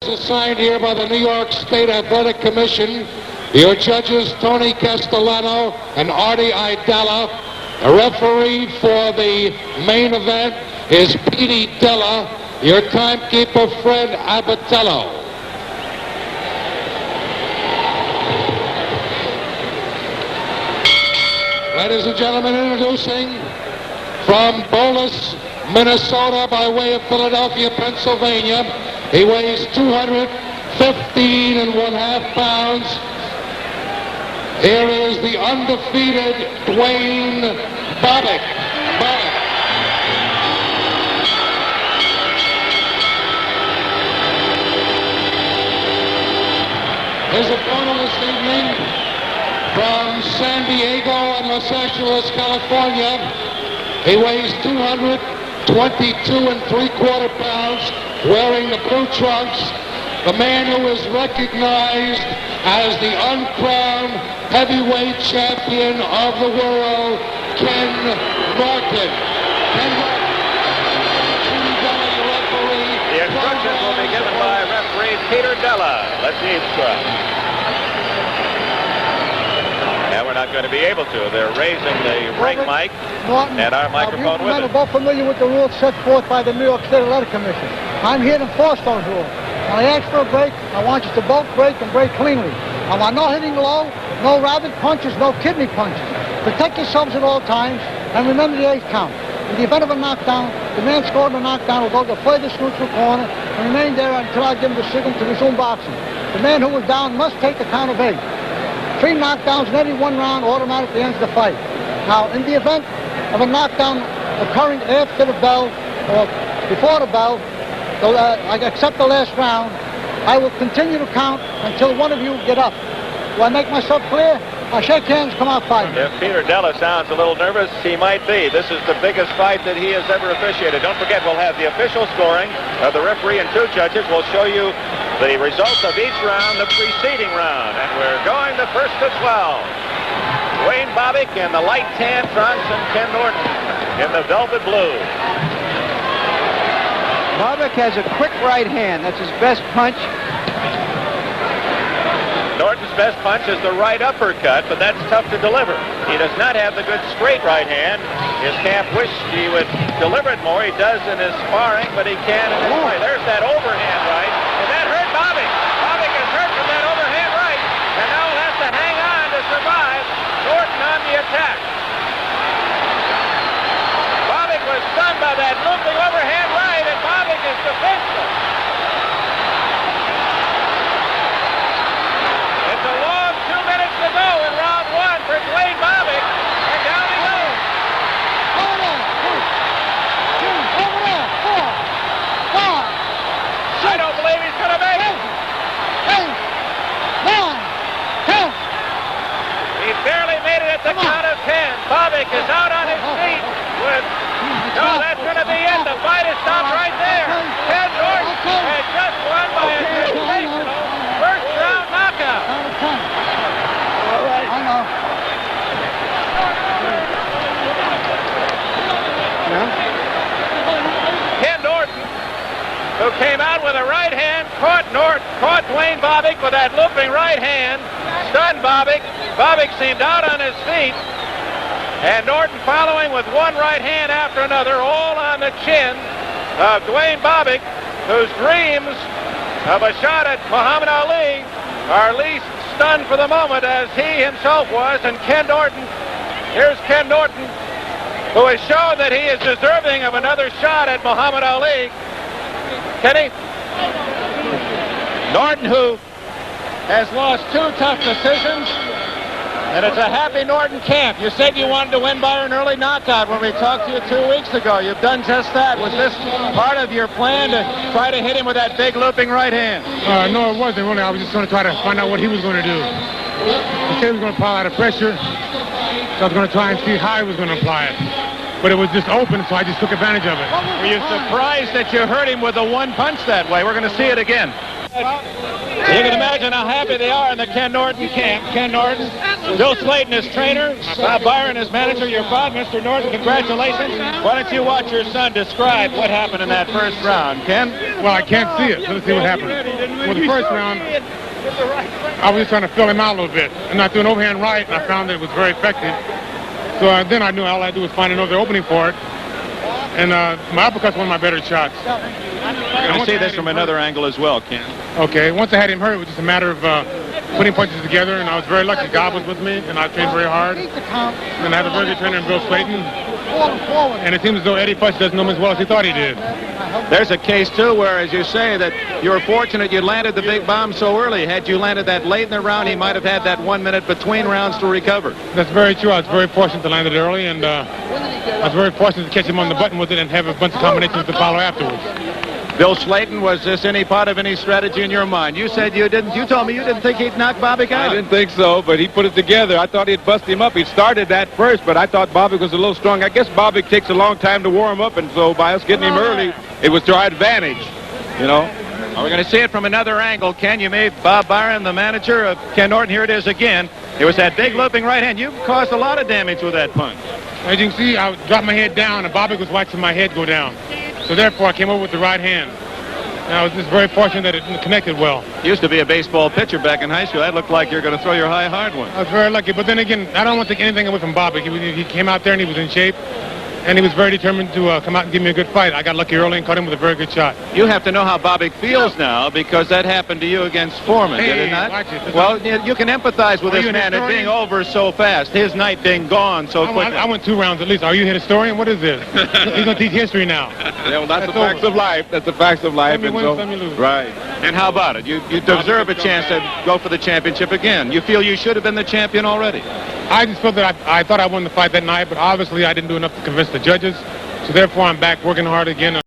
Assigned here by the New York State Athletic Commission. Your judges, Tony Castellano and Artie Idella. The referee for the main event is Petey Della. Your timekeeper, Fred Abatello. Ladies and gentlemen, introducing from Bolus, Minnesota, by way of Philadelphia, Pennsylvania. He weighs 215.5 pounds. Here is the undefeated Dwayne Bobick. His opponent this evening from San Diego and Los Angeles, California. He weighs 222.75 pounds, wearing the blue trunks. The man who is recognized as the uncrowned heavyweight champion of the world, Ken Norton. The instructions will be given by referee Peter Della. Let's see him try. And we're not going to be able to. They're raising the ring mic and our microphone with it. We're both familiar with the rules set forth by the New York State Athletic Commission. I'm here to enforce those rules. When I ask for a break, I want you to both break and break cleanly. I want no hitting low, no rabbit punches, no kidney punches. Protect yourselves at all times, and remember the 8th count. In the event of a knockdown, the man scored a knockdown will go to the furthest neutral corner and remain there until I give him the signal to resume boxing. The man who was down must take the count of 8. 3 knockdowns in any one round automatically ends the fight. Now, in the event of a knockdown occurring after the bell or before the bell, except the last round, I will continue to count until one of you get up. Do I make myself clear? I'll shake hands, come out fighting. If Peter Della sounds a little nervous, he might be. This is the biggest fight that he has ever officiated. Don't forget, we'll have the official scoring of the referee and 2 judges. We'll show you the results of each round, the preceding round. And we're going the first to 12. Dwayne Bobick in the light tan trunks and Ken Norton in the velvet blue. Bobick has a quick right hand. That's his best punch. Norton's best punch is the right uppercut, but that's tough to deliver. He does not have the good straight right hand. His camp wished he would deliver it more. He does in his sparring, but he can in his fight. There's that overhand right, and that hurt Bobick. Bobick is hurt from that overhand right, and now he'll have to hang on to survive. Norton on the attack. Bobick was stunned by that looping overhand right, and Bobick is defenseless. It's a long 2 minutes to go in round 1 for Dwayne Bobick, and down he goes. Over there, 4, 5, 6. I don't believe he's going to make it. 8, 9, 10. He barely made it at the count of 10. Bobick is out on his feet with... No, that's going to be it. The fight is stopped right there. Ken Norton has just won by a sensational first-round knockout. All right. I know. Ken Norton, who came out with a right hand, caught Dwayne Bobick with that looping right hand, stunned Bobick. Bobick seemed out on his feet. And Norton following with one right hand after another, all on the chin of Dwayne Bobick, whose dreams of a shot at Muhammad Ali are least stunned for the moment as he himself was. And Ken Norton, here's Ken Norton, who has shown that he is deserving of another shot at Muhammad Ali. Kenny? Norton, who has lost 2 tough decisions. And it's a happy Norton camp. You said you wanted to win by an early knockout when we talked to you 2 weeks ago. You've done just that. Was this part of your plan to try to hit him with that big looping right hand? No, it wasn't really. I was just going to try to find out what he was going to do. He said he was going to apply a lot of pressure, so I was going to try and see how he was going to apply it. But it was just open, so I just took advantage of it. Were you surprised that you hurt him with the one punch that way? We're going to see it again. You can imagine how happy they are in the Ken Norton camp. Ken Norton, Bill Slayton, his trainer, Bob Byron, his manager, your father, Mr. Norton, congratulations. Why don't you watch your son describe what happened in that first round, Ken? Well, I can't see it. So let's see what happens. Well, the first round, I was just trying to fill him out a little bit. And I threw an overhand right, and I found that it was very effective. So then I knew all I had to do was find another opening for it. And my uppercut's one of my better shots. I see this from another angle as well, Ken. Okay, once I had him hurt, it was just a matter of putting punches together, and I was very lucky. God was with me, and I trained very hard. And I had a very good trainer in Bill Slayton. And it seems as though Eddie Futch doesn't know him as well as he thought he did. There's a case, too, where, as you say, that you were fortunate you landed the big bomb so early. Had you landed that late in the round, he might have had that 1 minute between rounds to recover. That's very true. I was very fortunate to land it early, and I was very fortunate to catch him on the button with it and have a bunch of combinations to follow afterwards. Bill Slayton, was this any part of any strategy in your mind? You said you didn't. You told me you didn't think he'd knock Bobick out. I didn't think so, but he put it together. I thought he'd bust him up. He started that first, but I thought Bobick was a little strong. I guess Bobick takes a long time to warm up, and so by us getting him early, it was to our advantage, you know. Well, we're going to see it from another angle. Ken, you made Bob Byron, the manager of Ken Norton. Here it is again. It was that big looping right hand. You caused a lot of damage with that punch. As you can see, I dropped my head down, and Bobick was watching my head go down. So therefore, I came over with the right hand. And I was just very fortunate that it connected well. Used to be a baseball pitcher back in high school. That looked like you're going to throw your high, hard one. I was very lucky. But then again, I don't want to take anything away from Bobick. He came out there, and he was in shape. And he was very determined to come out and give me a good fight. I got lucky early and caught him with a very good shot. You have to know how Bobick feels now, because that happened to you against Foreman, did it not? Watch it. Well, you can empathize with Are this you an man, it historian? being over so fast, his night being gone so quickly. I went 2 rounds at least. Are you a historian? What is this? He's going to teach history now. Yeah, well, that's the That's facts of life. That's the facts of life. Some you and win, so, some you lose. right. And how about it? You deserve a chance to go for the championship again. You feel you should have been the champion already? I just felt that I thought I won the fight that night, but obviously I didn't do enough to convince the judges. So therefore, I'm back working hard again.